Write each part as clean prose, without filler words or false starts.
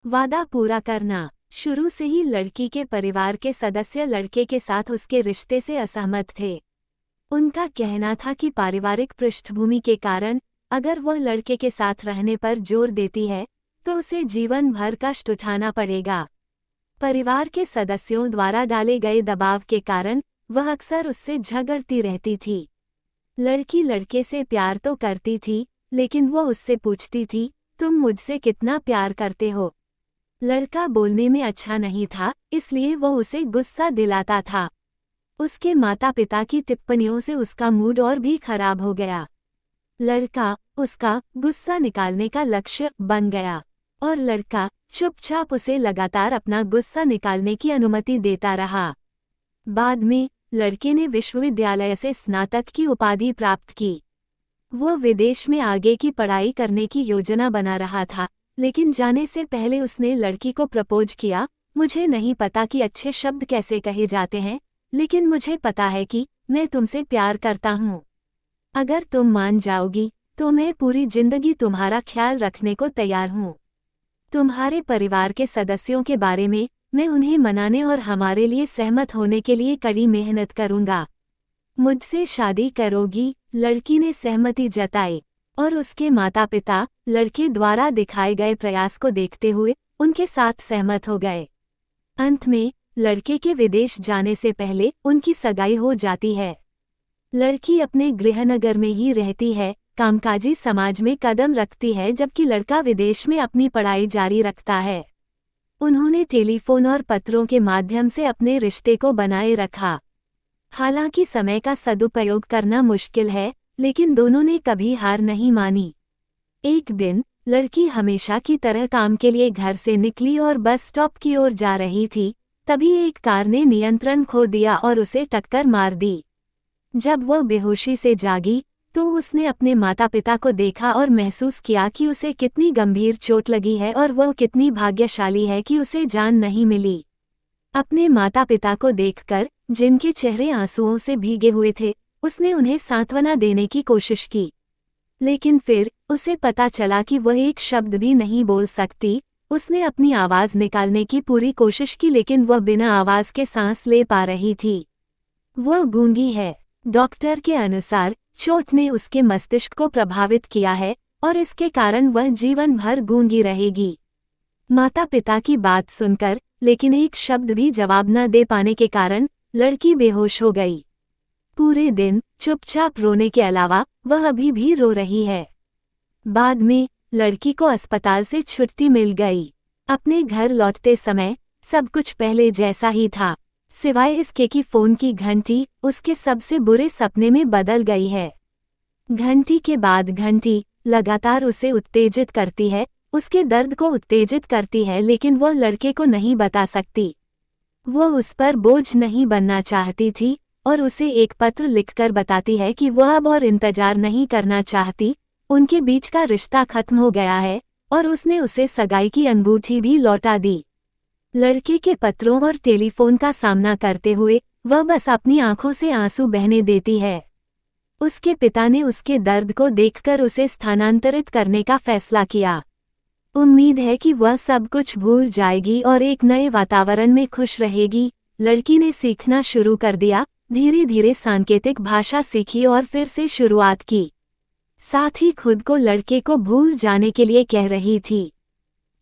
वादा पूरा करना। शुरू से ही लड़की के परिवार के सदस्य लड़के के साथ उसके रिश्ते से असहमत थे। उनका कहना था कि पारिवारिक पृष्ठभूमि के कारण अगर वह लड़के के साथ रहने पर जोर देती है तो उसे जीवन भर कष्ट उठाना पड़ेगा। परिवार के सदस्यों द्वारा डाले गए दबाव के कारण वह अक्सर उससे झगड़ती रहती थी। लड़की लड़के से प्यार तो करती थी, लेकिन वो उससे पूछती थी, तुम मुझसे कितना प्यार करते हो? लड़का बोलने में अच्छा नहीं था, इसलिए वो उसे गुस्सा दिलाता था। उसके माता पिता की टिप्पणियों से उसका मूड और भी खराब हो गया। लड़का उसका गुस्सा निकालने का लक्ष्य बन गया और लड़का चुपचाप उसे लगातार अपना गुस्सा निकालने की अनुमति देता रहा। बाद में लड़के ने विश्वविद्यालय से स्नातक की उपाधि प्राप्त की। वो विदेश में आगे की पढ़ाई करने की योजना बना रहा था, लेकिन जाने से पहले उसने लड़की को प्रपोज किया। मुझे नहीं पता कि अच्छे शब्द कैसे कहे जाते हैं, लेकिन मुझे पता है कि मैं तुमसे प्यार करता हूँ। अगर तुम मान जाओगी तो मैं पूरी जिंदगी तुम्हारा ख्याल रखने को तैयार हूँ। तुम्हारे परिवार के सदस्यों के बारे में मैं उन्हें मनाने और हमारे लिए सहमत होने के लिए कड़ी मेहनत करूँगा। मुझसे शादी करोगी? लड़की ने सहमति जताई और उसके माता पिता लड़के द्वारा दिखाए गए प्रयास को देखते हुए उनके साथ सहमत हो गए। अंत में लड़के के विदेश जाने से पहले उनकी सगाई हो जाती है। लड़की अपने गृहनगर में ही रहती है, कामकाजी समाज में कदम रखती है, जबकि लड़का विदेश में अपनी पढ़ाई जारी रखता है। उन्होंने टेलीफोन और पत्रों के माध्यम से अपने रिश्ते को बनाए रखा। हालांकि समय का सदुपयोग करना मुश्किल है, लेकिन दोनों ने कभी हार नहीं मानी। एक दिन लड़की हमेशा की तरह काम के लिए घर से निकली और बस स्टॉप की ओर जा रही थी, तभी एक कार ने नियंत्रण खो दिया और उसे टक्कर मार दी। जब वह बेहोशी से जागी तो उसने अपने माता पिता को देखा और महसूस किया कि उसे कितनी गंभीर चोट लगी है और वह कितनी भाग्यशाली है कि उसे जान नहीं मिली। अपने माता पिता को देखकर, जिनके चेहरे आंसुओं से भीगे हुए थे, उसने उन्हें सांत्वना देने की कोशिश की, लेकिन फिर उसे पता चला कि वह एक शब्द भी नहीं बोल सकती। उसने अपनी आवाज निकालने की पूरी कोशिश की, लेकिन वह बिना आवाज के सांस ले पा रही थी। वह गूंगी है। डॉक्टर के अनुसार चोट ने उसके मस्तिष्क को प्रभावित किया है और इसके कारण वह जीवन भर गूंगी रहेगी। माता पिता की बात सुनकर, लेकिन एक शब्द भी जवाब न दे पाने के कारण लड़की बेहोश हो गई। पूरे दिन चुपचाप रोने के अलावा वह अभी भी रो रही है। बाद में लड़की को अस्पताल से छुट्टी मिल गई। अपने घर लौटते समय सब कुछ पहले जैसा ही था, सिवाय इसके कि फोन की घंटी उसके सबसे बुरे सपने में बदल गई है। घंटी के बाद घंटी लगातार उसे उत्तेजित करती है, उसके दर्द को उत्तेजित करती है, लेकिन वह लड़के को नहीं बता सकती। वह उस पर बोझ नहीं बनना चाहती थी और उसे एक पत्र लिखकर बताती है कि वह अब और इंतजार नहीं करना चाहती। उनके बीच का रिश्ता खत्म हो गया है और उसने उसे सगाई की अंगूठी भी लौटा दी। लड़के के पत्रों और टेलीफोन का सामना करते हुए वह बस अपनी आंखों से आंसू बहने देती है। उसके पिता ने उसके दर्द को देखकर उसे स्थानांतरित करने का फैसला किया। उम्मीद है कि वह सब कुछ भूल जाएगी और एक नए वातावरण में खुश रहेगी। लड़की ने सीखना शुरू कर दिया, धीरे धीरे सांकेतिक भाषा सीखी और फिर से शुरुआत की। साथ ही खुद को लड़के को भूल जाने के लिए कह रही थी।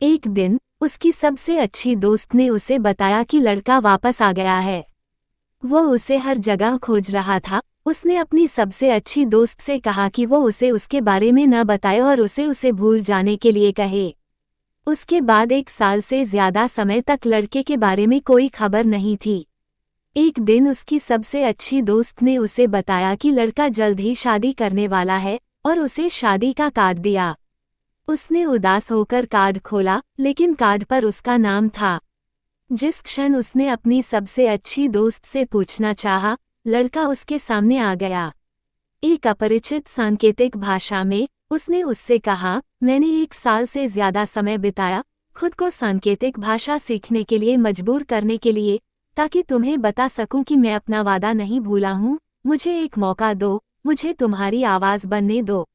एक दिन उसकी सबसे अच्छी दोस्त ने उसे बताया कि लड़का वापस आ गया है। वो उसे हर जगह खोज रहा था। उसने अपनी सबसे अच्छी दोस्त से कहा कि वो उसे उसके बारे में न बताए और उसे भूल जाने के लिए कहे। उसके बाद 1 साल से ज्यादा समय तक लड़के के बारे में कोई खबर नहीं थी। एक दिन उसकी सबसे अच्छी दोस्त ने उसे बताया कि लड़का जल्द ही शादी करने वाला है और उसे शादी का कार्ड दिया। उसने उदास होकर कार्ड खोला, लेकिन कार्ड पर उसका नाम था। जिस क्षण उसने अपनी सबसे अच्छी दोस्त से पूछना चाहा, लड़का उसके सामने आ गया। एक अपरिचित सांकेतिक भाषा में उसने उससे कहा, मैंने 1 साल से ज्यादा समय बिताया खुद को सांकेतिक भाषा सीखने के लिए मजबूर करने के लिए, ताकि तुम्हें बता सकूं कि मैं अपना वादा नहीं भूला हूं। मुझे एक मौका दो, मुझे तुम्हारी आवाज बनने दो।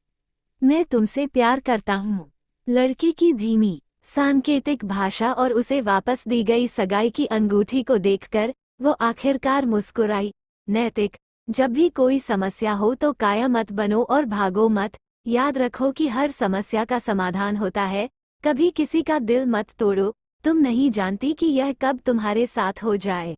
मैं तुमसे प्यार करता हूँ। लड़के की धीमी सांकेतिक भाषा और उसे वापस दी गई सगाई की अंगूठी को देखकर वो आखिरकार मुस्कुराई। नैतिक, जब भी कोई समस्या हो तो काया मत बनो और भागो मत। याद रखो कि हर समस्या का समाधान होता है। कभी किसी का दिल मत तोड़ो, तुम नहीं जानती कि यह कब तुम्हारे साथ हो जाए।